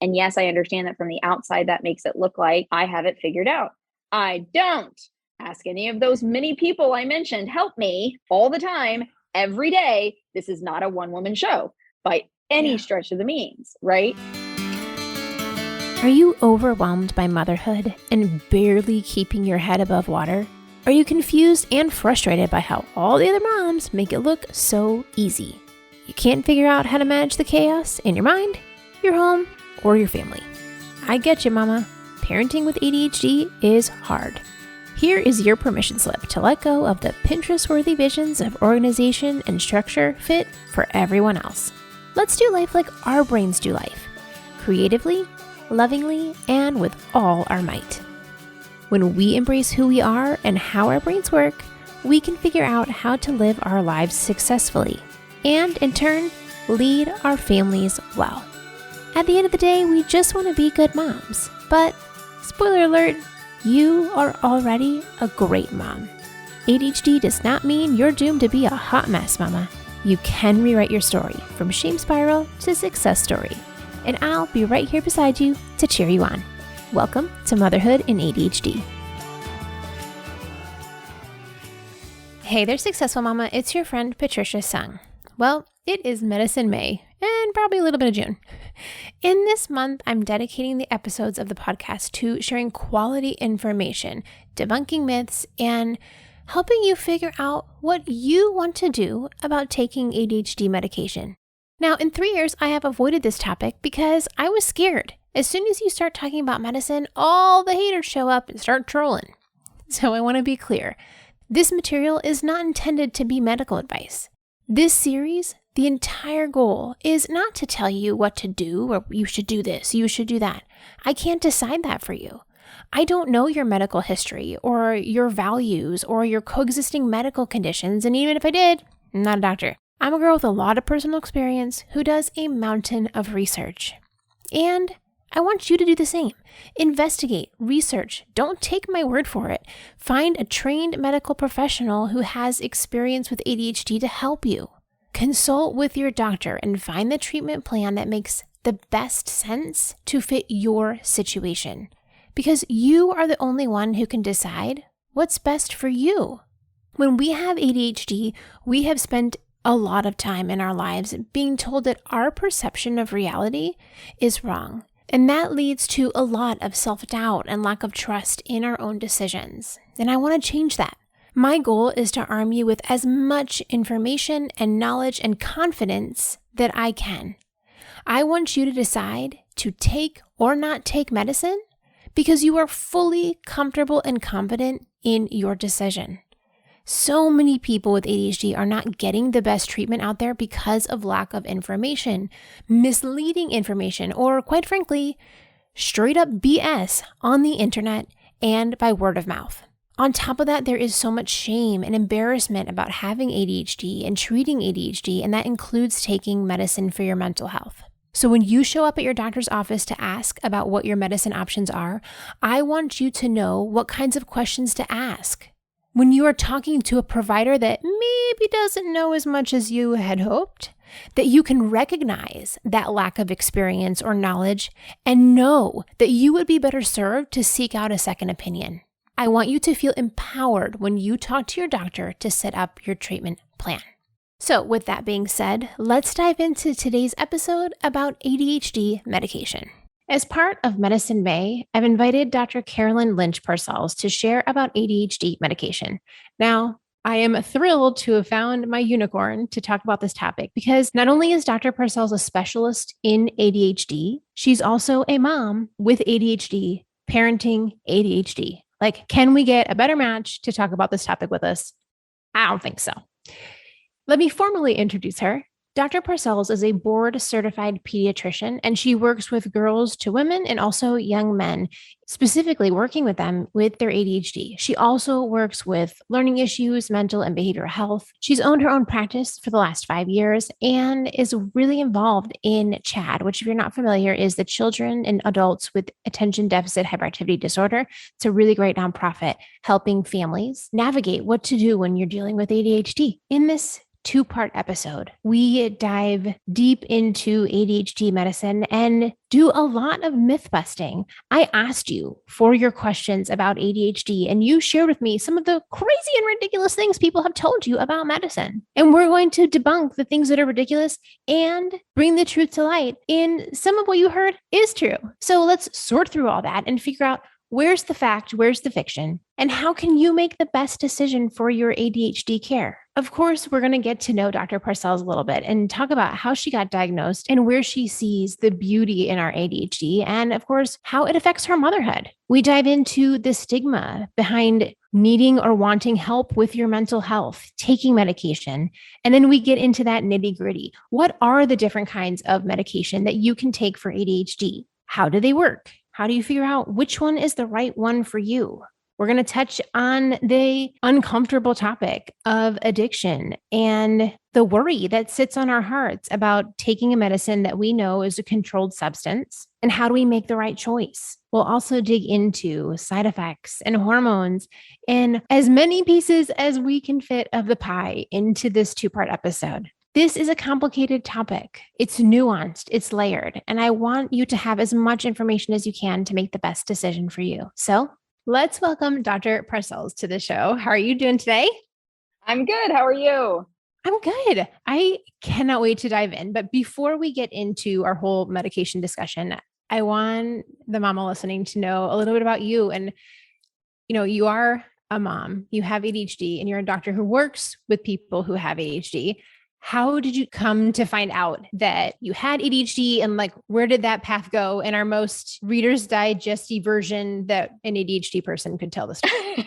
And yes, I understand that from the outside, that makes it look like I have it figured out. I don't. Ask any of those many people I mentioned, help me all the time, every day. This is not a one woman show by any stretch of the means, right? Are you overwhelmed by motherhood and barely keeping your head above water? Are you confused and frustrated by how all the other moms make it look so easy? You can't figure out how to manage the chaos in your mind, your home, or your family. I get you, mama. Parenting with ADHD is hard. Here is your permission slip to let go of the Pinterest-worthy visions of organization and structure fit for everyone else. Let's do life like our brains do life, creatively, lovingly, and with all our might. When we embrace who we are and how our brains work, we can figure out how to live our lives successfully and, in turn, lead our families well. At the end of the day, we just want to be good moms. But, spoiler alert, you are already a great mom. ADHD does not mean you're doomed to be a hot mess, mama. You can rewrite your story from shame spiral to success story. And I'll be right here beside you to cheer you on. Welcome to Motherhood and ADHD. Hey there, Successful Mama. It's your friend, Patricia Sung. Well, it is Medicine May and probably a little bit of June. In this month, I'm dedicating the episodes of the podcast to sharing quality information, debunking myths, and helping you figure out what you want to do about taking ADHD medication. Now, in 3 years, I have avoided this topic because I was scared. As soon as you start talking about medicine, all the haters show up and start trolling. So I want to be clear. This material is not intended to be medical advice. This series, the entire goal is not to tell you what to do or you should do this, you should do that. I can't decide that for you. I don't know your medical history or your values or your coexisting medical conditions, and even if I did, I'm not a doctor. I'm a girl with a lot of personal experience who does a mountain of research. And I want you to do the same. Investigate, research. Don't take my word for it. Find a trained medical professional who has experience with ADHD to help you. Consult with your doctor and find the treatment plan that makes the best sense to fit your situation. Because you are the only one who can decide what's best for you. When we have ADHD, we have spent a lot of time in our lives being told that our perception of reality is wrong. And that leads to a lot of self-doubt and lack of trust in our own decisions. And I want to change that. My goal is to arm you with as much information and knowledge and confidence that I can. I want you to decide to take or not take medicine because you are fully comfortable and confident in your decision. So many people with ADHD are not getting the best treatment out there because of lack of information, misleading information, or quite frankly, straight up BS on the internet and by word of mouth. On top of that, there is so much shame and embarrassment about having ADHD and treating ADHD, and that includes taking medicine for your mental health. So when you show up at your doctor's office to ask about what your medicine options are, I want you to know what kinds of questions to ask. When you are talking to a provider that maybe doesn't know as much as you had hoped, that you can recognize that lack of experience or knowledge and know that you would be better served to seek out a second opinion. I want you to feel empowered when you talk to your doctor to set up your treatment plan. So with that being said, let's dive into today's episode about ADHD medication. As part of Medicine May, I've invited Dr. Carolyn Lentzsch-Parcells to share about ADHD medication. Now, I am thrilled to have found my unicorn to talk about this topic because not only is Dr. Parcells a specialist in ADHD, she's also a mom with ADHD, parenting ADHD. Like, can we get a better match to talk about this topic with us? I don't think so. Let me formally introduce her. Dr. Parcells is a board-certified pediatrician, and she works with girls to women and also young men, specifically working with them with their ADHD. She also works with learning issues, mental and behavioral health. She's owned her own practice for the last 5 years and is really involved in CHADD, which, if you're not familiar, is the Children and Adults with Attention Deficit Hyperactivity Disorder. It's a really great nonprofit helping families navigate what to do when you're dealing with ADHD. In this two-part episode. We dive deep into ADHD medicine and do a lot of myth busting. I asked you for your questions about ADHD, and you shared with me some of the crazy and ridiculous things people have told you about medicine. And we're going to debunk the things that are ridiculous and bring the truth to light. And some of what you heard is true. So let's sort through all that and figure out where's the fact, where's the fiction, and how can you make the best decision for your ADHD care? Of course, we're going to get to know Dr. Parcells a little bit and talk about how she got diagnosed and where she sees the beauty in our ADHD, and of course, how it affects her motherhood. We dive into the stigma behind needing or wanting help with your mental health, taking medication, and then we get into that nitty-gritty. What are the different kinds of medication that you can take for ADHD? How do they work? How do you figure out which one is the right one for you? We're going to touch on the uncomfortable topic of addiction and the worry that sits on our hearts about taking a medicine that we know is a controlled substance, and how do we make the right choice? We'll also dig into side effects and hormones and as many pieces as we can fit of the pie into this two-part episode. This is a complicated topic. It's nuanced, it's layered, and I want you to have as much information as you can to make the best decision for you. So let's welcome Dr. Parcells to the show. How are you doing today? I'm good. How are you? I'm good. I cannot wait to dive in. But before we get into our whole medication discussion, I want the mama listening to know a little bit about you. And, you are a mom, you have ADHD, and you're a doctor who works with people who have ADHD. How did you come to find out that you had ADHD, and where did that path go in our most Reader's Digest-y version that an ADHD person could tell the story?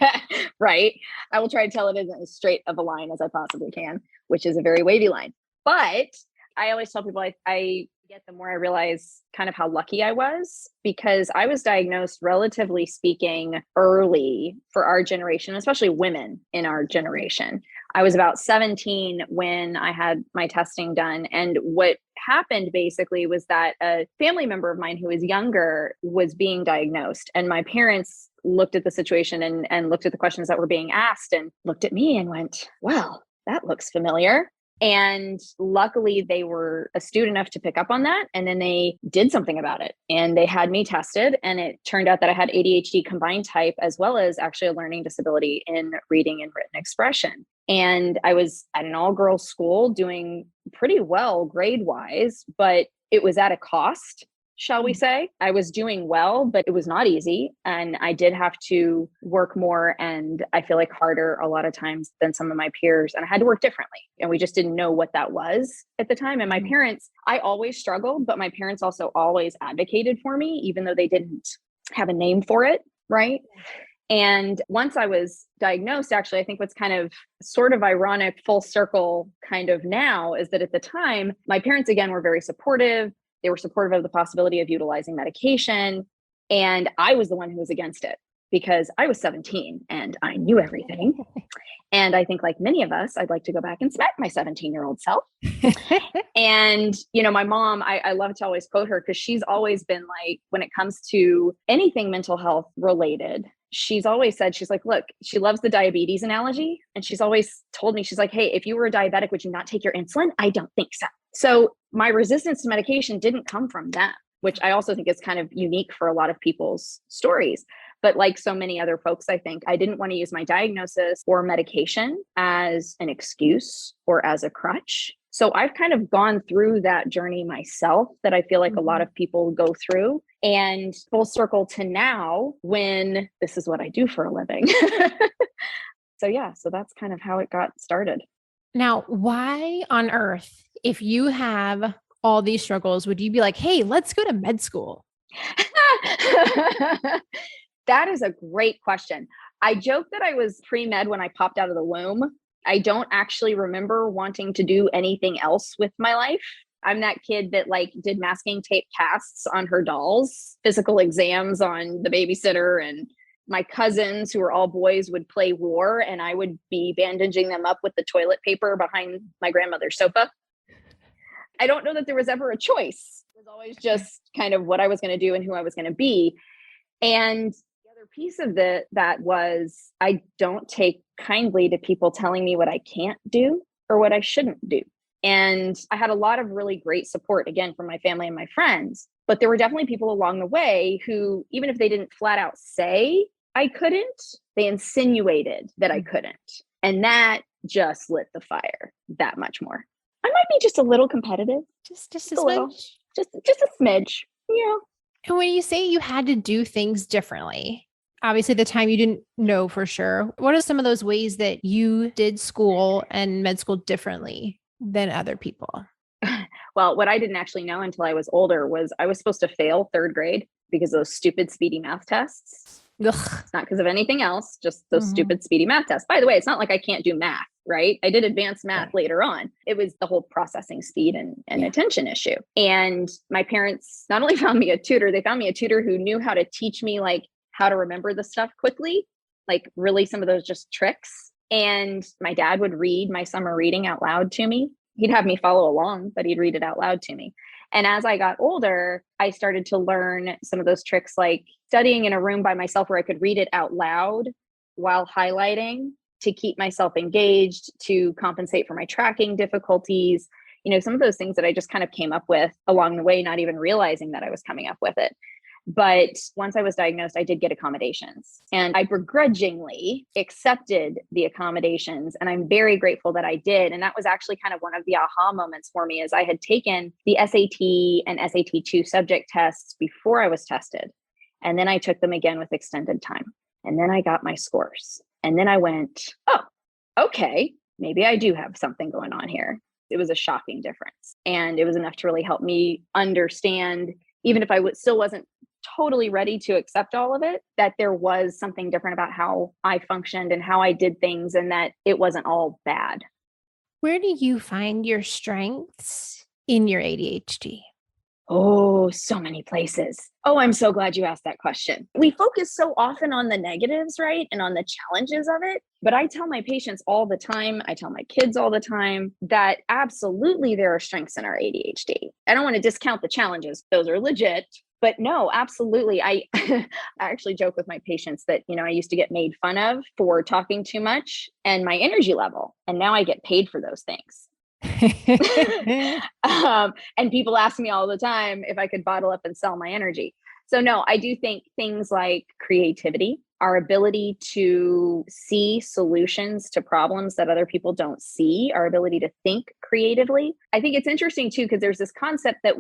Right. I will try to tell it isn't as straight of a line as I possibly can, which is a very wavy line. But I always tell people I get the more I realize kind of how lucky I was, because I was diagnosed, relatively speaking, early for our generation, especially women in our generation. I was about 17 when I had my testing done. And what happened basically was that a family member of mine who was younger was being diagnosed. And my parents looked at the situation and looked at the questions that were being asked and looked at me and went, well, that looks familiar. And luckily they were astute enough to pick up on that. And then they did something about it and they had me tested. And it turned out that I had ADHD combined type, as well as actually a learning disability in reading and written expression. And I was at an all-girls school doing pretty well grade-wise, but it was at a cost, shall we say. I was doing well, but it was not easy. And I did have to work more, and I feel like harder a lot of times than some of my peers. And I had to work differently. And we just didn't know what that was at the time. And my parents, I always struggled, but my parents also always advocated for me, even though they didn't have a name for it, right? And once I was diagnosed, actually, I think what's kind of sort of ironic, full circle kind of now, is that at the time, my parents, again, were very supportive. They were supportive of the possibility of utilizing medication. And I was the one who was against it because I was 17 and I knew everything. And I think, like many of us, I'd like to go back and smack my 17-year-old self. And, my mom, I love to always quote her because she's always been like, when it comes to anything mental health related, she's always said, she's like, look, she loves the diabetes analogy. And she's always told me, she's like, hey, if you were a diabetic, would you not take your insulin? I don't think so. So my resistance to medication didn't come from them, which I also think is kind of unique for a lot of people's stories. But like so many other folks, I think I didn't want to use my diagnosis or medication as an excuse or as a crutch. So I've kind of gone through that journey myself that I feel like a lot of people go through, and full circle to now when this is what I do for a living. So that's kind of how it got started. Now, why on earth, if you have all these struggles, would you be like, hey, let's go to med school? That is a great question. I joke that I was pre-med when I popped out of the womb. I don't actually remember wanting to do anything else with my life. I'm that kid that did masking tape casts on her dolls, physical exams on the babysitter, and my cousins, who were all boys, would play war and I would be bandaging them up with the toilet paper behind my grandmother's sofa. I don't know that there was ever a choice. It was always just kind of what I was going to do and who I was going to be. And the other piece of that was I don't take kindly to people telling me what I can't do or what I shouldn't do. And I had a lot of really great support, again, from my family and my friends. But there were definitely people along the way who, even if they didn't flat out say I couldn't, they insinuated that I couldn't. And that just lit the fire that much more. I might be just a little competitive. Just a smidge. Just a smidge. Yeah. And when you say you had to do things differently, obviously the time you didn't know for sure, what are some of those ways that you did school and med school differently than other people? Well, what I didn't actually know until I was older was I was supposed to fail third grade because of those stupid speedy math tests. Ugh. It's not because of anything else, just those stupid speedy math tests. By the way, it's not like I can't do math, right? I did advanced math later on. It was the whole processing speed and attention issue. And my parents not only found me a tutor, they found me a tutor who knew how to teach me like how to remember the stuff quickly, like really some of those just tricks. And my dad would read my summer reading out loud to me. He'd have me follow along, but he'd read it out loud to me. And as I got older, I started to learn some of those tricks, like studying in a room by myself where I could read it out loud while highlighting to keep myself engaged, to compensate for my tracking difficulties. You know, some of those things that I just kind of came up with along the way, not even realizing that I was coming up with it. But once I was diagnosed, I did get accommodations, and I begrudgingly accepted the accommodations. And I'm very grateful that I did. And that was actually kind of one of the aha moments for me, as I had taken the SAT and SAT2 subject tests before I was tested. And then I took them again with extended time. And then I got my scores. And then I went, oh, okay, maybe I do have something going on here. It was a shocking difference. And it was enough to really help me understand, even if I still wasn't totally ready to accept all of it, that there was something different about how I functioned and how I did things, and that it wasn't all bad. Where do you find your strengths in your ADHD? Oh, so many places. Oh, I'm so glad you asked that question. We focus so often on the negatives, right? And on the challenges of it. But I tell my patients all the time, I tell my kids all the time that absolutely there are strengths in our ADHD. I don't want to discount the challenges. Those are legit. But no, absolutely. I actually joke with my patients that, you know, I used to get made fun of for talking too much and my energy level. And now I get paid for those things. And people ask me all the time if I could bottle up and sell my energy. So no, I do think things like creativity, our ability to see solutions to problems that other people don't see, our ability to think creatively. I think it's interesting too, because there's this concept that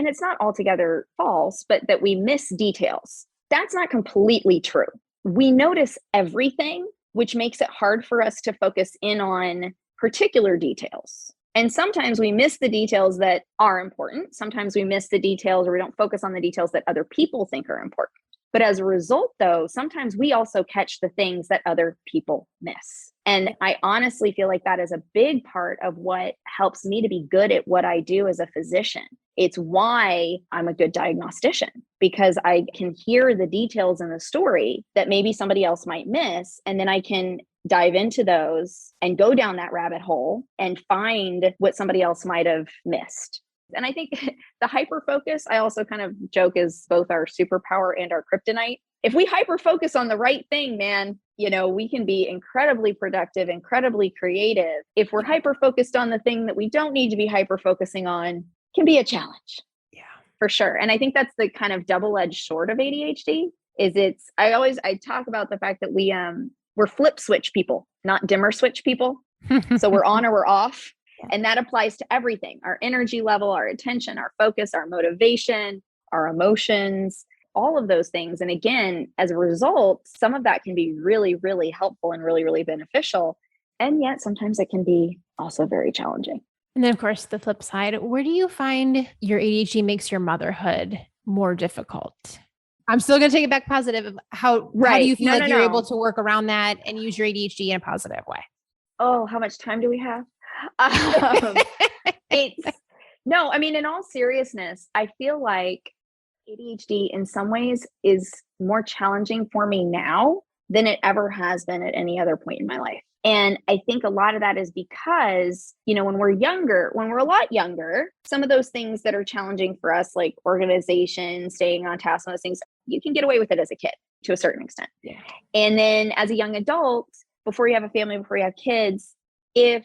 and it's not altogether false, but that we miss details. That's not completely true. We notice everything, which makes it hard for us to focus in on particular details. And sometimes we miss the details that are important. Sometimes we miss the details, or we don't focus on the details that other people think are important. But as a result, though, sometimes we also catch the things that other people miss. And I honestly feel like that is a big part of what helps me to be good at what I do as a physician. It's why I'm a good diagnostician, because I can hear the details in the story that maybe somebody else might miss. And then I can dive into those and go down that rabbit hole and find what somebody else might have missed. And I think the hyper focus, I also kind of joke, is both our superpower and our kryptonite. If we hyper focus on the right thing, man, you know, we can be incredibly productive, incredibly creative. If we're hyper focused on the thing that we don't need to be hyper focusing on, can be a challenge. Yeah, for sure. And I think that's the kind of double-edged sword of ADHD. I talk about the fact that we're flip switch people, not dimmer switch people. So we're on or we're off. And that applies to everything: our energy level, our attention, our focus, our motivation, our emotions, all of those things. And again, as a result, some of that can be really, really helpful and really, really beneficial. And yet sometimes it can be also very challenging. And then, of course, the flip side, where do you find your ADHD makes your motherhood more difficult? I'm still going to take it back positive. How do you feel you're able to work around that and use your ADHD in a positive way? Oh, how much time do we have? In all seriousness, I feel like ADHD in some ways is more challenging for me now than it ever has been at any other point in my life. And I think a lot of that is because, you know, when we're a lot younger, some of those things that are challenging for us, like organization, staying on task, those things, you can get away with it as a kid to a certain extent. Yeah. And then as a young adult, before you have a family, before you have kids, if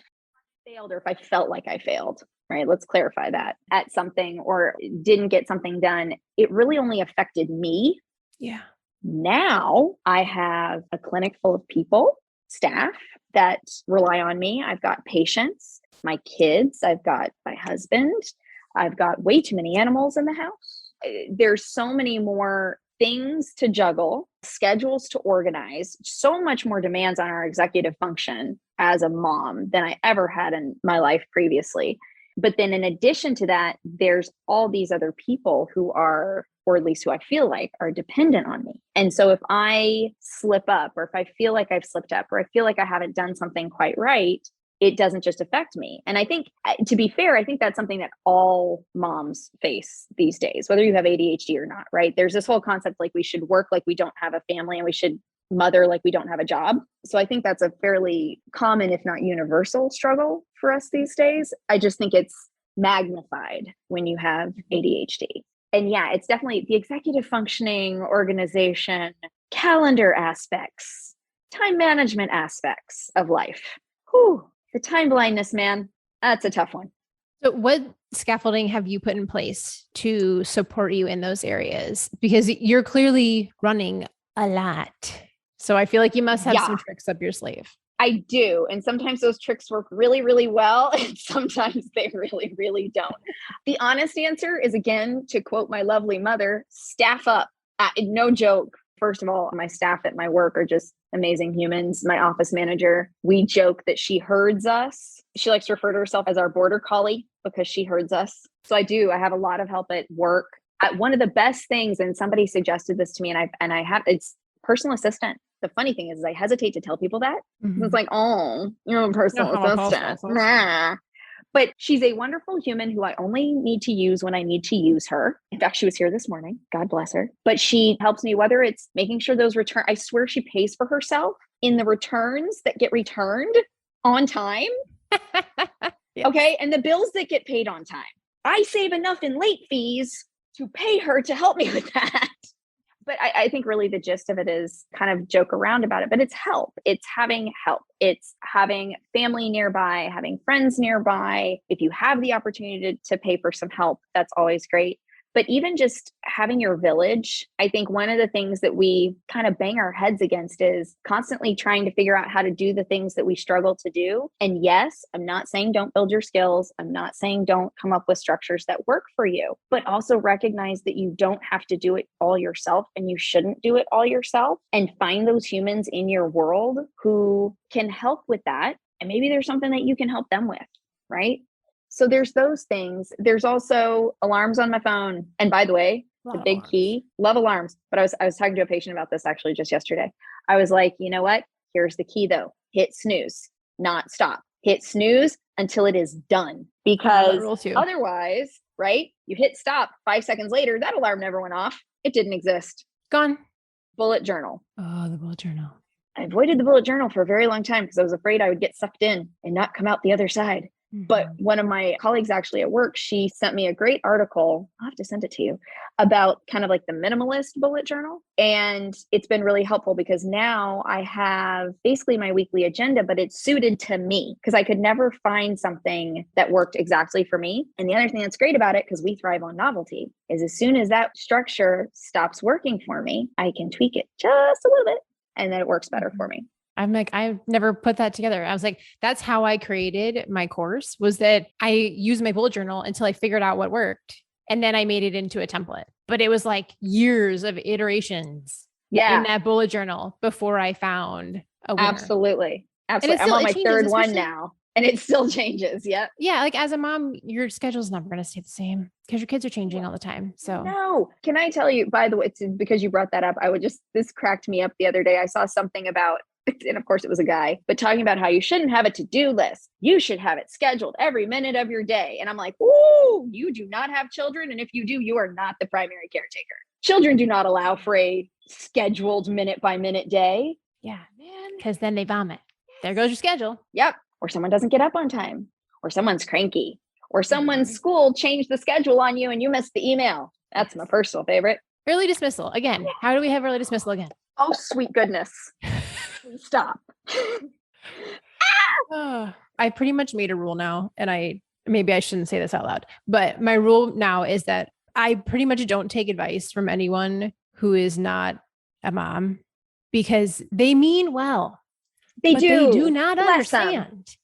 failed or if I felt like I failed, right? Let's clarify that at something or didn't get something done. It really only affected me. Yeah. Now I have a clinic full of people, staff that rely on me. I've got patients, my kids, I've got my husband, I've got way too many animals in the house. There's so many more things to juggle, schedules to organize, so much more demands on our executive function as a mom than I ever had in my life previously. But then in addition to that, there's all these other people who are, or at least who I feel like are dependent on me. And so if I slip up, or if I feel like I've slipped up, or I feel like I haven't done something quite right, it doesn't just affect me. And I think, to be fair, I think that's something that all moms face these days, whether you have ADHD or not, right? There's this whole concept like we should work like we don't have a family and we should mother like we don't have a job. So I think that's a fairly common, if not universal, struggle for us these days. I just think it's magnified when you have ADHD. And yeah, it's definitely the executive functioning, organization, calendar aspects, time management aspects of life. Whew, the time blindness, man, that's a tough one. So what scaffolding have you put in place to support you in those areas? Because you're clearly running a lot. So I feel like you must have some tricks up your sleeve. I do. And sometimes those tricks work really, really well. And sometimes they really, really don't. The honest answer is, again, to quote my lovely mother, staff up. No joke. First of all, my staff at my work are just amazing humans. My office manager, we joke that she herds us. She likes to refer to herself as our border collie because she herds us. So I have a lot of help at work. One of the best things, and somebody suggested this to me, and I have, it's personal assistant. The funny thing is I hesitate to tell people that. Mm-hmm. It's like, oh, you're a personal assistant. Nah. But she's a wonderful human who I only need to use when I need to use her. In fact, she was here this morning. God bless her. But she helps me, whether it's making sure those return, I swear she pays for herself in the returns that get returned on time. Yes. Okay. And the bills that get paid on time. I save enough in late fees to pay her to help me with that. But I think really the gist of it is kind of joke around about it, but it's help. It's having help. It's having family nearby, having friends nearby. If you have the opportunity to pay for some help, that's always great. But even just having your village, I think one of the things that we kind of bang our heads against is constantly trying to figure out how to do the things that we struggle to do. And yes, I'm not saying don't build your skills. I'm not saying don't come up with structures that work for you, but also recognize that you don't have to do it all yourself and you shouldn't do it all yourself, and find those humans in your world who can help with that. And maybe there's something that you can help them with, right? So there's those things. There's also alarms on my phone. And by the way, the big key, love alarms. But I was talking to a patient about this actually just yesterday. I was like, you know what? Here's the key though. Hit snooze, not stop. Hit snooze until it is done. Because otherwise, right? You hit stop 5 seconds later, that alarm never went off. It didn't exist. Gone. Bullet journal. Oh, the bullet journal. I avoided the bullet journal for a very long time because I was afraid I would get sucked in and not come out the other side. But one of my colleagues actually at work, she sent me a great article. I'll have to send it to you about kind of like the minimalist bullet journal. And it's been really helpful because now I have basically my weekly agenda, but it's suited to me because I could never find something that worked exactly for me. And the other thing that's great about it, because we thrive on novelty, is as soon as that structure stops working for me, I can tweak it just a little bit and then it works better for me. I'm like, I've never put that together. I was like, that's how I created my course, was that I used my bullet journal until I figured out what worked. And then I made it into a template, but it was like years of iterations in that bullet journal before I found a winner. Absolutely. I'm on my third one now and it still changes. Yep. Yeah. Like as a mom, your schedule's never going to stay the same because your kids are changing all the time. So no, can I tell you, by the way, it's because you brought that up. This cracked me up the other day. I saw something about, and of course it was a guy, but talking about how you shouldn't have a to-do list. You should have it scheduled every minute of your day. And I'm like, ooh, you do not have children. And if you do, you are not the primary caretaker. Children do not allow for a scheduled minute by minute day. Yeah, man. Because then they vomit. There goes your schedule. Yep. Or someone doesn't get up on time, or someone's cranky, or someone's school changed the schedule on you and you missed the email. That's my personal favorite. Early dismissal. Again, how do we have early dismissal again? Oh, sweet goodness. Stop. I pretty much made a rule now, and maybe I shouldn't say this out loud, but my rule now is that I pretty much don't take advice from anyone who is not a mom because they mean well. They but do. They do not Bless understand.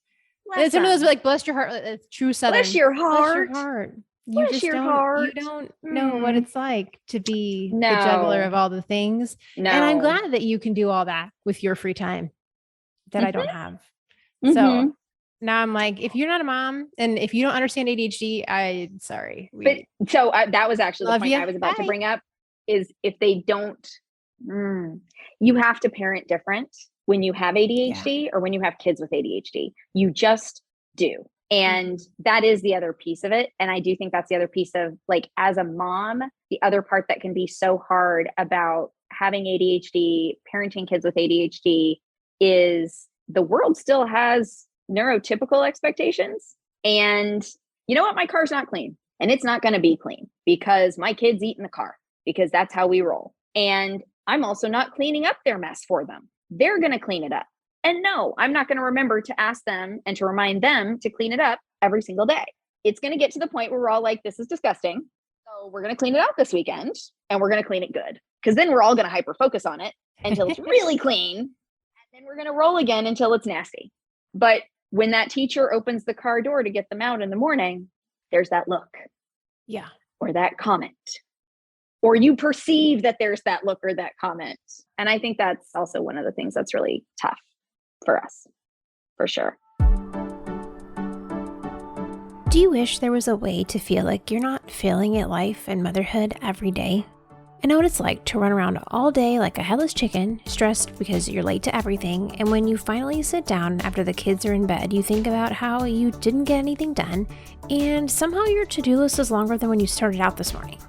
Bless it's one of those like, bless your heart. It's true Southern. Bless your heart. Bless your heart. Bless your heart. You don't know what it's like to be No. the juggler of all the things. No. And I'm glad that you can do all that with your free time that I don't have. Mm-hmm. So now I'm like, if you're not a mom and if you don't understand ADHD, I'm sorry. That was actually the point I was about to bring up is if they don't, you have to parent different when you have ADHD or when you have kids with ADHD. You just do. And that is the other piece of it. And I do think that's the other piece of like, as a mom, the other part that can be so hard about having ADHD, parenting kids with ADHD is the world still has neurotypical expectations. And you know what? My car's not clean and it's not going to be clean because my kids eat in the car because that's how we roll. And I'm also not cleaning up their mess for them. They're going to clean it up. And no, I'm not going to remember to ask them and to remind them to clean it up every single day. It's going to get to the point where we're all like, this is disgusting. So we're going to clean it out this weekend and we're going to clean it good. Because then we're all going to hyper focus on it until it's really clean. And then we're going to roll again until it's nasty. But when that teacher opens the car door to get them out in the morning, there's that look. Yeah. Or that comment. Or you perceive that there's that look or that comment. And I think that's also one of the things that's really tough for us, for sure. Do you wish there was a way to feel like you're not failing at life and motherhood every day? I know what it's like to run around all day like a headless chicken, stressed because you're late to everything, and when you finally sit down after the kids are in bed, you think about how you didn't get anything done, and somehow your to-do list is longer than when you started out this morning.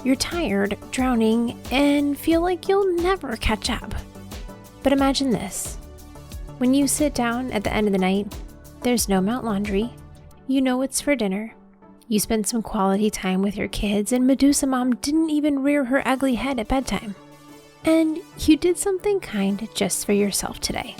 You're tired, drowning, and feel like you'll never catch up. But imagine this. When you sit down at the end of the night, there's no Mount Laundry, you know it's for dinner, you spend some quality time with your kids, and Medusa Mom didn't even rear her ugly head at bedtime. And you did something kind just for yourself today.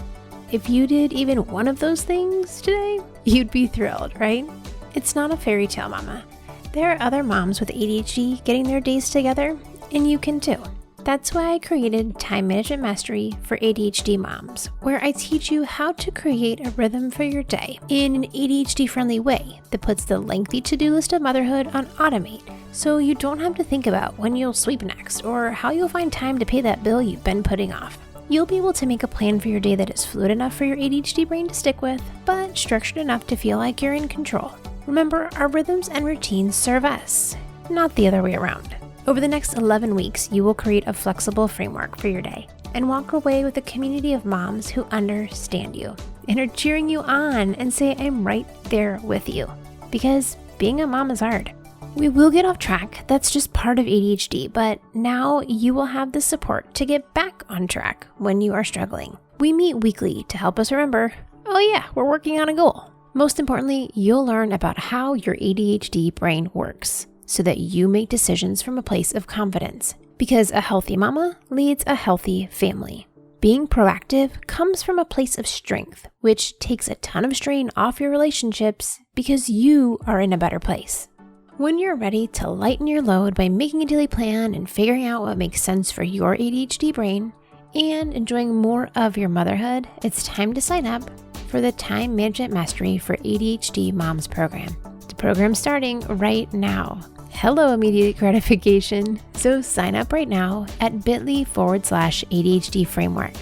If you did even one of those things today, you'd be thrilled, right? It's not a fairy tale, Mama. There are other moms with ADHD getting their days together, and you can too. That's why I created Time Management Mastery for ADHD moms, where I teach you how to create a rhythm for your day in an ADHD-friendly way that puts the lengthy to-do list of motherhood on automate, so you don't have to think about when you'll sleep next or how you'll find time to pay that bill you've been putting off. You'll be able to make a plan for your day that is fluid enough for your ADHD brain to stick with, but structured enough to feel like you're in control. Remember, our rhythms and routines serve us, not the other way around. Over the next 11 weeks, you will create a flexible framework for your day and walk away with a community of moms who understand you and are cheering you on and say, I'm right there with you. Because being a mom is hard. We will get off track, that's just part of ADHD, but now you will have the support to get back on track when you are struggling. We meet weekly to help us remember, oh yeah, we're working on a goal. Most importantly, you'll learn about how your ADHD brain works, so that you make decisions from a place of confidence. Because a healthy mama leads a healthy family. Being proactive comes from a place of strength, which takes a ton of strain off your relationships because you are in a better place. When you're ready to lighten your load by making a daily plan and figuring out what makes sense for your ADHD brain and enjoying more of your motherhood, it's time to sign up for the Time Management Mastery for ADHD Moms program. The program's starting right now. Hello, immediate gratification. So sign up right now at bit.ly/ADHD framework.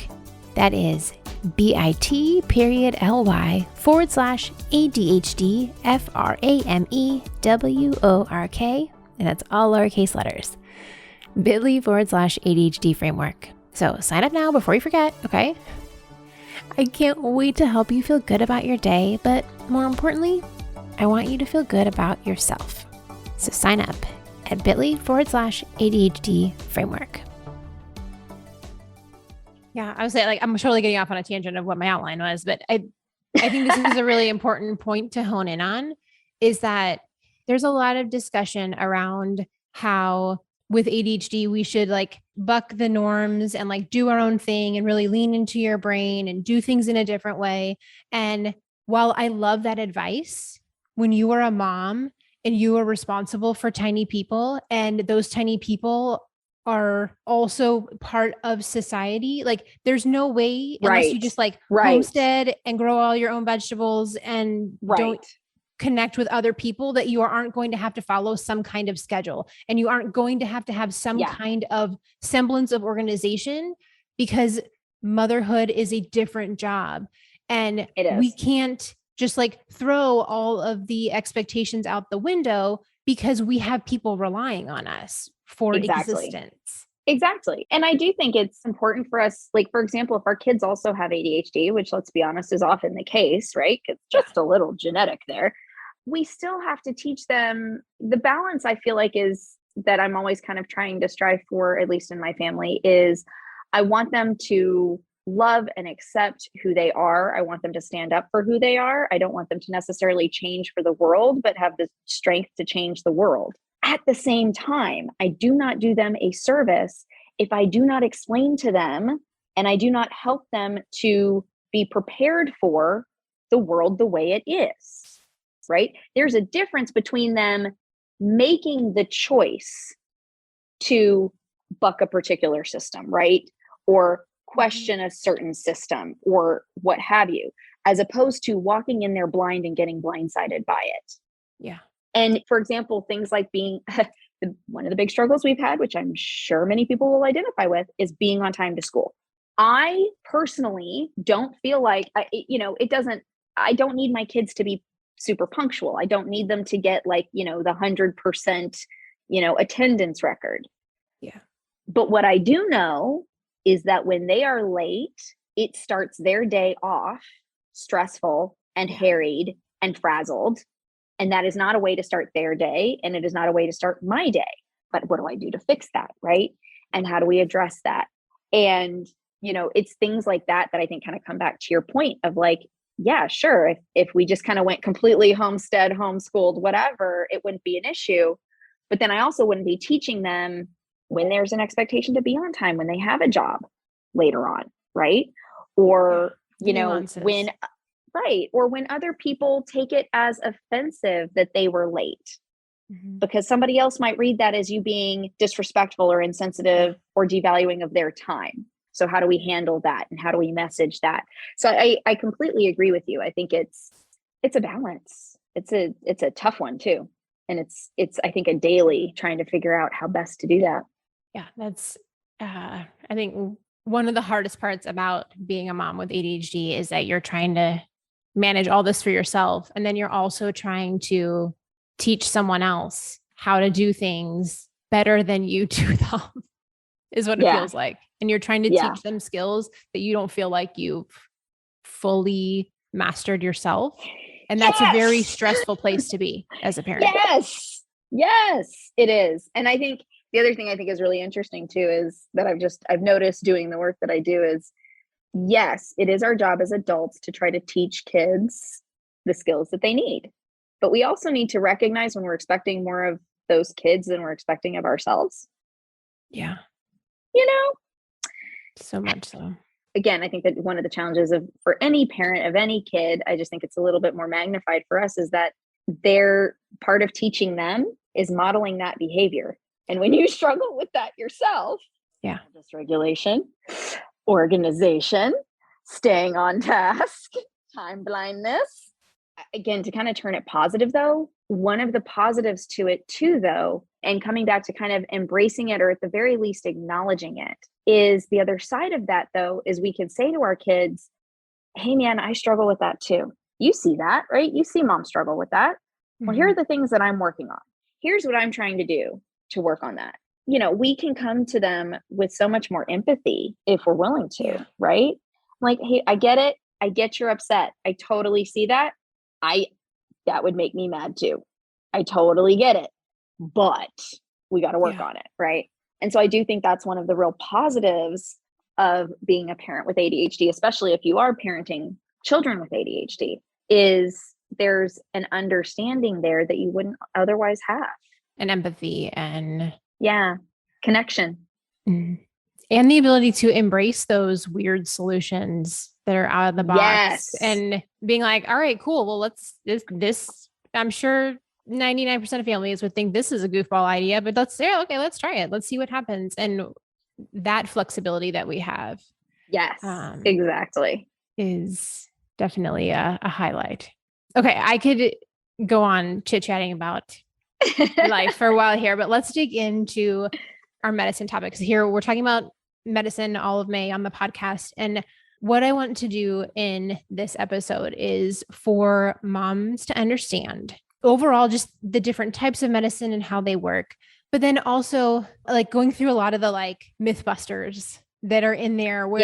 That is bit.ly/ADHD FRAMEWORK. And that's all lowercase letters. bit.ly/ADHD framework. So sign up now before you forget, okay? I can't wait to help you feel good about your day, but more importantly, I want you to feel good about yourself. So sign up at bit.ly/ADHD framework. Yeah, I was saying, like, I'm totally getting off on a tangent of what my outline was, but I think this is a really important point to hone in on, is that there's a lot of discussion around how with ADHD, we should like buck the norms and like do our own thing and really lean into your brain and do things in a different way. And while I love that advice, when you are a mom and you are responsible for tiny people and those tiny people are also part of society, like there's no way unless you Right. just like Right. homestead and grow all your own vegetables and don't Right. connect with other people that you aren't going to have to follow some kind of schedule and you aren't going to have some Yeah. kind of semblance of organization because motherhood is a different job. And It is. we can't just like throw all of the expectations out the window because we have people relying on us for Exactly. existence. Exactly. And I do think it's important for us, like, for example, if our kids also have ADHD, which let's be honest is often the case, right? It's just a little genetic there. We still have to teach them the balance. I feel like is that I'm always kind of trying to strive for, at least in my family, is I want them to love and accept who they are. I want them to stand up for who they are. I don't want them to necessarily change for the world, but have the strength to change the world. At the same time, I do not do them a service if I do not explain to them and I do not help them to be prepared for the world the way it is, right? There's a difference between them making the choice to buck a particular system, right? Or question a certain system or what have you, as opposed to walking in there blind and getting blindsided by it. Yeah. And for example, things like being one of the big struggles we've had, which I'm sure many people will identify with, is being on time to school. I personally don't feel like, I don't need my kids to be super punctual. I don't need them to get like, the 100%, attendance record. Yeah. But what I do know is that when they are late, it starts their day off stressful and harried and frazzled. And that is not a way to start their day. And it is not a way to start my day. But what do I do to fix that? Right. And how do we address that? And, it's things like that I think kind of come back to your point of like, yeah, sure. If we just kind of went completely homestead, homeschooled, whatever, it wouldn't be an issue. But then I also wouldn't be teaching them when there's an expectation to be on time, when they have a job later on. Right. Or, Nuances. or when other people take it as offensive that they were late, because somebody else might read that as you being disrespectful or insensitive or devaluing of their time. So how do we handle that? And how do we message that? So I completely agree with you. I think it's a balance. It's a tough one too. And it's I think a daily trying to figure out how best to do that. Yeah, that's I think one of the hardest parts about being a mom with ADHD is that you're trying to manage all this for yourself. And then you're also trying to teach someone else how to do things better than you do them, is what it feels like. And you're trying to teach them skills that you don't feel like you've fully mastered yourself. And that's a very stressful place to be as a parent. Yes, it is. And I think the other thing I think is really interesting too is that I've noticed doing the work that I do is, yes, it is our job as adults to try to teach kids the skills that they need. But we also need to recognize when we're expecting more of those kids than we're expecting of ourselves. Yeah. So much so. Again, I think that one of the challenges for any parent of any kid, I just think it's a little bit more magnified for us, is that their part of teaching them is modeling that behavior. And when you struggle with that yourself, dysregulation, organization, staying on task, time blindness. Again, to kind of turn it positive though, one of the positives to it too, though, and coming back to kind of embracing it, or at the very least acknowledging it, is the other side of that though, is we can say to our kids, hey man, I struggle with that too. You see that, right? You see mom struggle with that. Well, here are the things that I'm working on. Here's what I'm trying to do to work on that. We can come to them with so much more empathy if we're willing to, right? Like, hey, I get it. I get you're upset. I totally see that. That would make me mad too. I totally get it, but we got to work on it. Right. And so I do think that's one of the real positives of being a parent with ADHD, especially if you are parenting children with ADHD, is there's an understanding there that you wouldn't otherwise have. And empathy and connection. And the ability to embrace those weird solutions that are out of the box Yes. and being like, all right, cool. Well, this, I'm sure 99% of families would think this is a goofball idea, but let's try it. Let's see what happens. And that flexibility that we have. Yes, exactly. Is definitely a highlight. Okay. I could go on chit-chatting about life for a while here, but let's dig into our medicine topics. Here we're talking about medicine all of May on the podcast. And what I want to do in this episode is for moms to understand overall just the different types of medicine and how they work, but then also like going through a lot of the like mythbusters that are in there where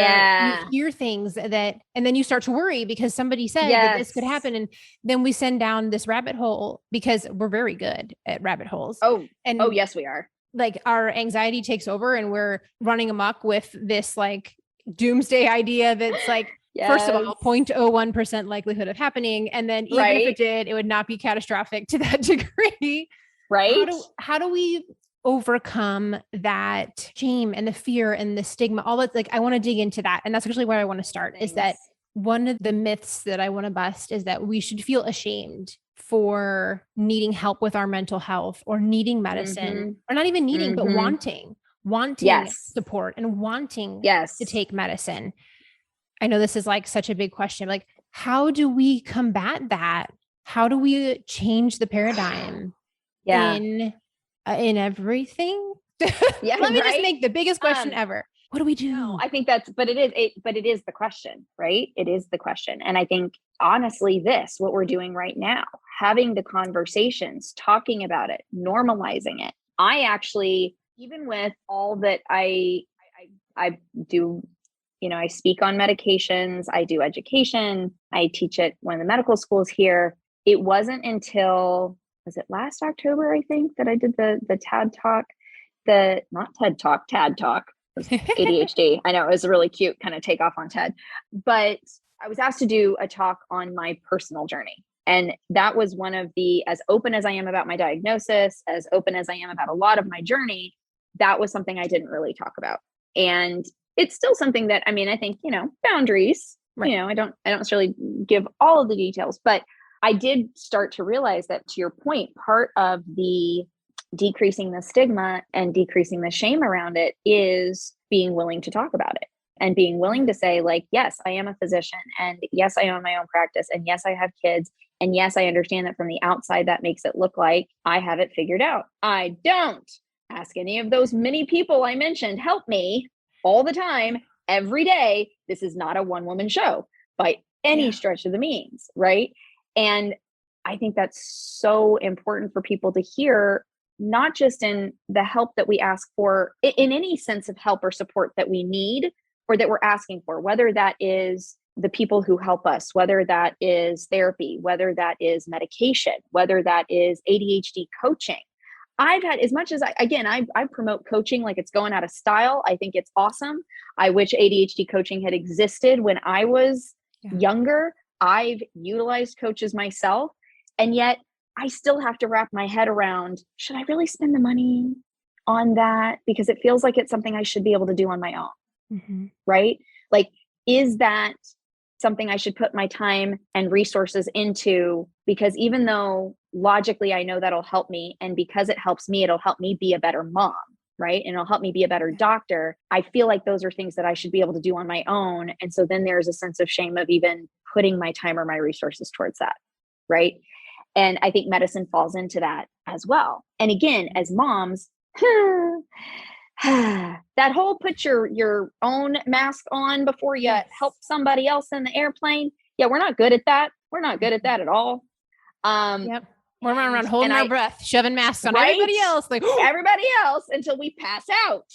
you hear things that, and then you start to worry because somebody said that this could happen. And then we send down this rabbit hole because we're very good at rabbit holes. Oh, yes, we are. Like our anxiety takes over and we're running amok with this like doomsday idea that's like, first of all, 0.01% likelihood of happening. And then even if it did, it would not be catastrophic to that degree. Right. How do we overcome that shame and the fear and the stigma, all that? Like, I want to dig into that. And that's actually where I want to start is that one of the myths that I want to bust is that we should feel ashamed for needing help with our mental health or needing medicine or not even needing, but wanting support and wanting to take medicine. I know this is like such a big question. Like, how do we combat that? How do we change the paradigm in everything? Let me just make the biggest question ever. What do we do? No, I think but it is the question, right? It is the question. And I think honestly, what we're doing right now, having the conversations, talking about it, normalizing it. I actually, even with all that I do, I speak on medications, I do education, I teach at one of the medical schools here. It wasn't until, was it last October, I think, that I did the TED Talk, not TED Talk, TED Talk, ADHD. I know it was a really cute kind of takeoff on TED, but I was asked to do a talk on my personal journey. And that was one of as open as I am about my diagnosis, as open as I am about a lot of my journey, that was something I didn't really talk about. And it's still something that, I think, boundaries, I don't necessarily give all of the details, but I did start to realize that, to your point, part of the decreasing the stigma and decreasing the shame around it is being willing to talk about it and being willing to say, like, yes, I am a physician, and yes, I own my own practice, and yes, I have kids, and yes, I understand that from the outside that makes it look like I have it figured out. I don't. Ask any of those many people I mentioned, help me all the time, every day. This is not a one-woman show by any stretch of the means, right? And I think that's so important for people to hear, not just in the help that we ask for, in any sense of help or support that we need or that we're asking for, whether that is the people who help us, whether that is therapy, whether that is medication, whether that is ADHD coaching. I've had, as much as I promote coaching like it's going out of style. I think it's awesome. I wish ADHD coaching had existed when I was younger. I've utilized coaches myself, and yet I still have to wrap my head around, should I really spend the money on that? Because it feels like it's something I should be able to do on my own, right? Like, is that something I should put my time and resources into? Because even though logically I know that'll help me, and because it helps me, it'll help me be a better mom, right? And it'll help me be a better doctor. I feel like those are things that I should be able to do on my own. And so then there's a sense of shame of even putting my time or my resources towards that, right? And I think medicine falls into that as well. And again, as moms, that whole put your own mask on before you help somebody else in the airplane. Yeah, we're not good at that. We're not good at that at all. We're running around holding our breath, shoving masks on everybody else, like everybody else, until we pass out.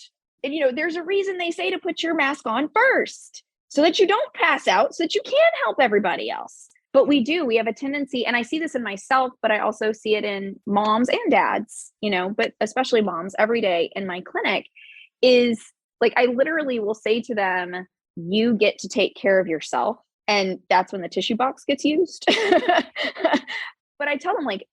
And there's a reason they say to put your mask on first, so that you don't pass out, so that you can help everybody else. But we have a tendency, and I see this in myself, but I also see it in moms and dads, but especially moms every day in my clinic, is like, I literally will say to them, you get to take care of yourself. And that's when the tissue box gets used. But I tell them, like,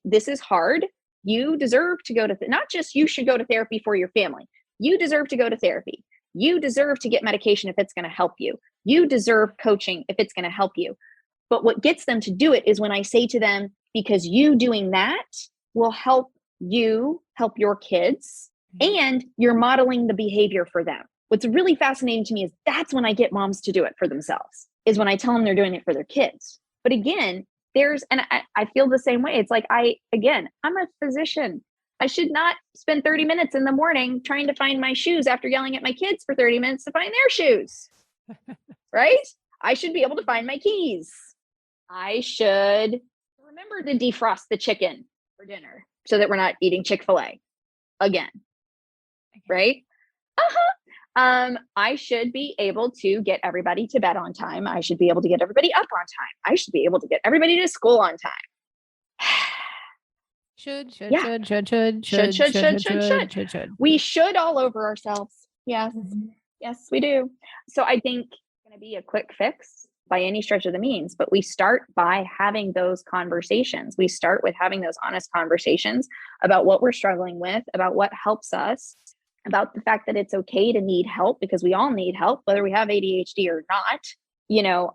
this is hard. You deserve to go to, not just you should go to therapy for your family. You deserve to go to therapy. You deserve to get medication if it's going to help you. You deserve coaching if it's going to help you. But what gets them to do it is when I say to them, because you doing that will help you help your kids, and you're modeling the behavior for them. What's really fascinating to me is that's when I get moms to do it for themselves, is when I tell them they're doing it for their kids. But again, and I feel the same way. It's like, I'm a physician. I should not spend 30 minutes in the morning trying to find my shoes after yelling at my kids for 30 minutes to find their shoes, right? I should be able to find my keys. I should remember to defrost the chicken for dinner so that we're not eating Chick-fil-A again, right? I should be able to get everybody to bed on time. I should be able to get everybody up on time. I should be able to get everybody to school on time. Should. We should all over ourselves. Yes. Yes, we do. So I think it's going to be a quick fix by any stretch of the means, but we start by having those conversations. We start with having those honest conversations about what we're struggling with, about what helps us, about the fact that it's okay to need help, because we all need help, whether we have ADHD or not.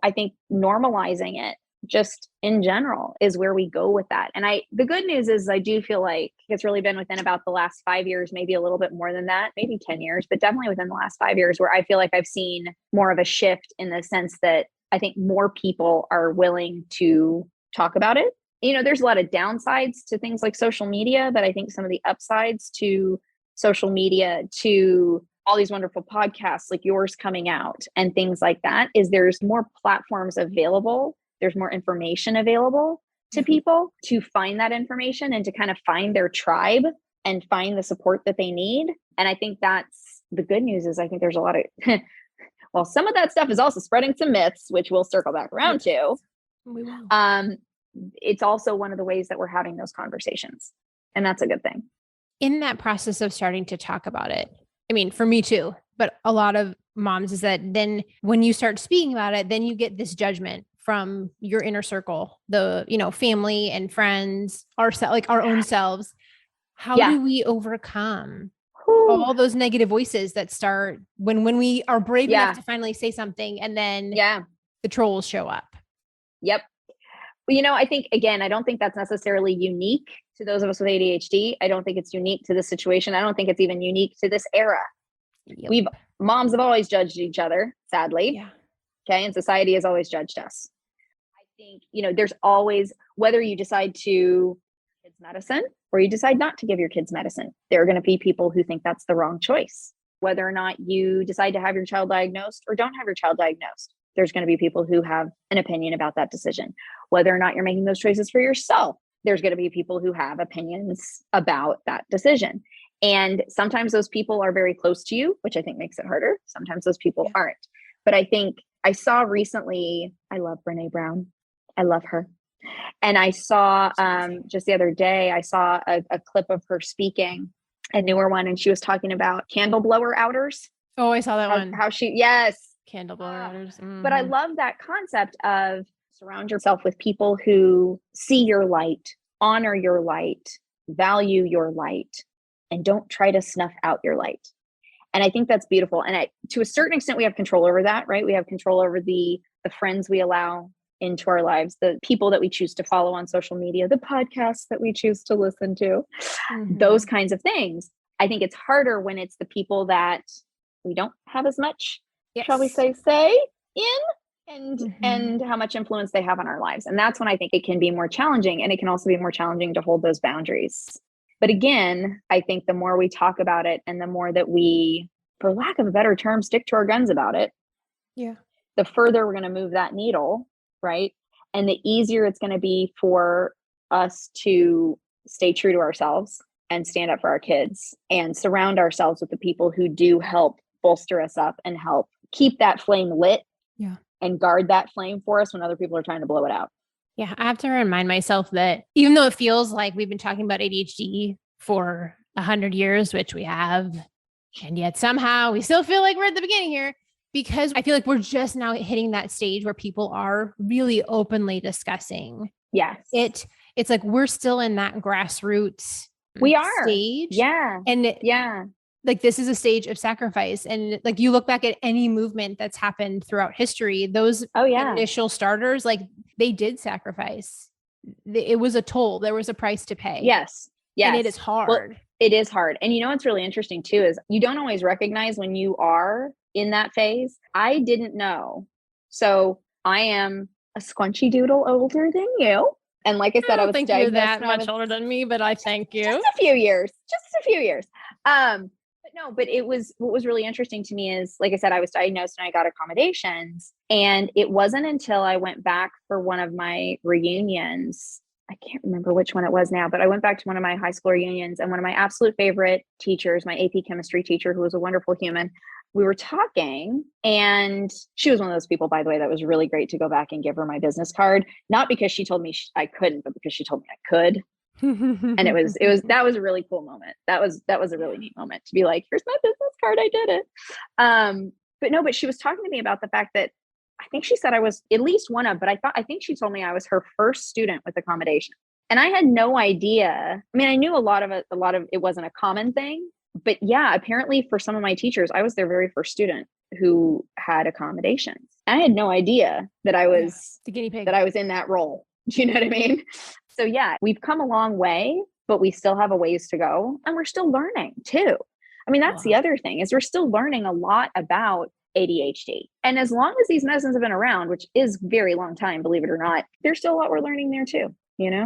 I think normalizing it just in general is where we go with that. And the good news is I do feel like it's really been within about the last 5 years, maybe a little bit more than that, maybe 10 years, but definitely within the last 5 years, where I feel like I've seen more of a shift in the sense that I think more people are willing to talk about it. There's a lot of downsides to things like social media, but I think some of the upsides to social media, to all these wonderful podcasts like yours coming out and things like that, is there's more platforms available. There's more information available to people to find that information and to kind of find their tribe and find the support that they need. And I think that's the good news. Is I think there's a lot of, well, some of that stuff is also spreading some myths, which we'll circle back around to. We will. It's also one of the ways that we're having those conversations. And that's a good thing. In that process of starting to talk about it, I mean, for me too, but a lot of moms, is that then when you start speaking about it, then you get this judgment from your inner circle, the, family and friends, our own selves. How do we overcome all those negative voices that start when we are brave enough to finally say something, and then the trolls show up? Yep. Well, I think, again, I don't think that's necessarily unique to those of us with ADHD. I don't think it's unique to this situation. I don't think it's even unique to this era. Yep. Moms have always judged each other, sadly. Yeah. Okay. And society has always judged us. I think, there's always, whether you decide to give kids medicine or you decide not to give your kids medicine, there are going to be people who think that's the wrong choice. Whether or not you decide to have your child diagnosed or don't have your child diagnosed, there's going to be people who have an opinion about that decision. Whether or not you're making those choices for yourself, there's going to be people who have opinions about that decision. And sometimes those people are very close to you, which I think makes it harder. Sometimes those people aren't. But I think I saw recently, I love Brene Brown. I love her. And I saw just the other day, I saw a clip of her speaking, a newer one, and she was talking about candle blower outers. Oh, I saw that one. Candle blower outers. Mm-hmm. But I love that concept of surround yourself with people who see your light, honor your light, value your light, and don't try to snuff out your light. And I think that's beautiful. And to a certain extent, we have control over that, right? We have control over the friends we allow into our lives, the people that we choose to follow on social media, the podcasts that we choose to listen to, those kinds of things. I think it's harder when it's the people that we don't have as much, shall we say in, and how much influence they have on our lives. And that's when I think it can be more challenging. And it can also be more challenging to hold those boundaries. But again, I think the more we talk about it and the more that we, for lack of a better term, stick to our guns about it, the further we're going to move that needle, right? And the easier it's going to be for us to stay true to ourselves and stand up for our kids and surround ourselves with the people who do help bolster us up and help keep that flame lit and guard that flame for us when other people are trying to blow it out. Yeah, I have to remind myself that even though it feels like we've been talking about ADHD for 100 years, which we have, and yet somehow we still feel like we're at the beginning here, because I feel like we're just now hitting that stage where people are really openly discussing. Yes. It's like we're still in that grassroots we are stage. Yeah. And like this is a stage of sacrifice. And like you look back at any movement that's happened throughout history, those initial starters, like they did sacrifice. It was a toll. There was a price to pay. Yes. And it is hard. Well, it is hard. And you know, what's really interesting too, is you don't always recognize when you are in that phase. I didn't know. So I am a squunchy doodle older than you. And like I said, I was think you're that much older than me, but I thank you. Just a few years. But it was, what was really interesting to me is, like I said, I was diagnosed and I got accommodations. And it wasn't until I went back for one of my reunions, I can't remember which one it was now, but I went back to one of my high school reunions, and one of my absolute favorite teachers, my AP chemistry teacher, who was a wonderful human, we were talking, and she was one of those people, by the way, that was really great to go back and give her my business card. Not because she told me I couldn't, but because she told me I could. And that was a really cool moment. That was a really neat moment to be like, here's my business card. I did it. But she was talking to me about the fact that I think she said I was at least one of, but I think she told me I was her first student with accommodation. And I had no idea. I mean, I knew a lot of it wasn't a common thing, but yeah, apparently for some of my teachers, I was their very first student who had accommodations. I had no idea that I was the guinea pig, that I was in that role. Do you know what I mean? So yeah, we've come a long way, but we still have a ways to go, and we're still learning too. I mean, that's the other thing, is we're still learning a lot about ADHD. And as long as these medicines have been around, which is a very long time, believe it or not, there's still a lot we're learning there too, you know?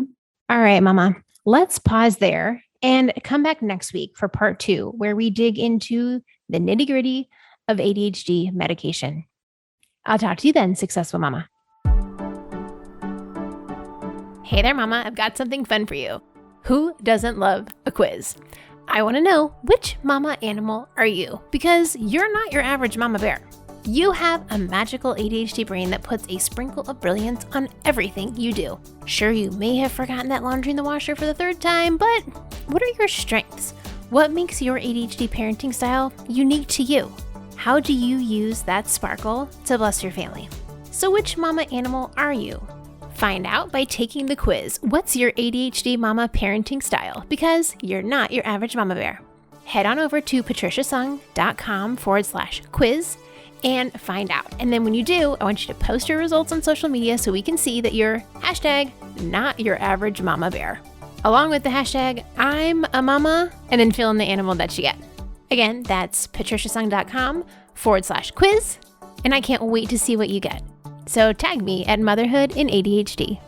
All right, Mama, let's pause there and come back next week for part 2, where we dig into the nitty-gritty of ADHD medication. I'll talk to you then, successful Mama. Hey there, Mama. I've got something fun for you. Who doesn't love a quiz? I want to know, which mama animal are you? Because you're not your average mama bear. You have a magical ADHD brain that puts a sprinkle of brilliance on everything you do. Sure, you may have forgotten that laundry in the washer for the 3rd time, but what are your strengths? What makes your ADHD parenting style unique to you? How do you use that sparkle to bless your family? So which mama animal are you? Find out by taking the quiz. What's your ADHD mama parenting style? Because you're not your average mama bear. Head on over to patriciasung.com/quiz and find out. And then when you do, I want you to post your results on social media so we can see that you're #not your average mama bear. Along with the hashtag I'm a mama, and then fill in the animal that you get. Again, that's patriciasung.com/quiz. And I can't wait to see what you get. So tag me at Motherhood in ADHD.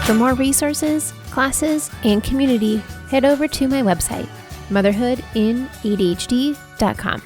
For more resources, classes, and community, head over to my website, motherhoodinadhd.com.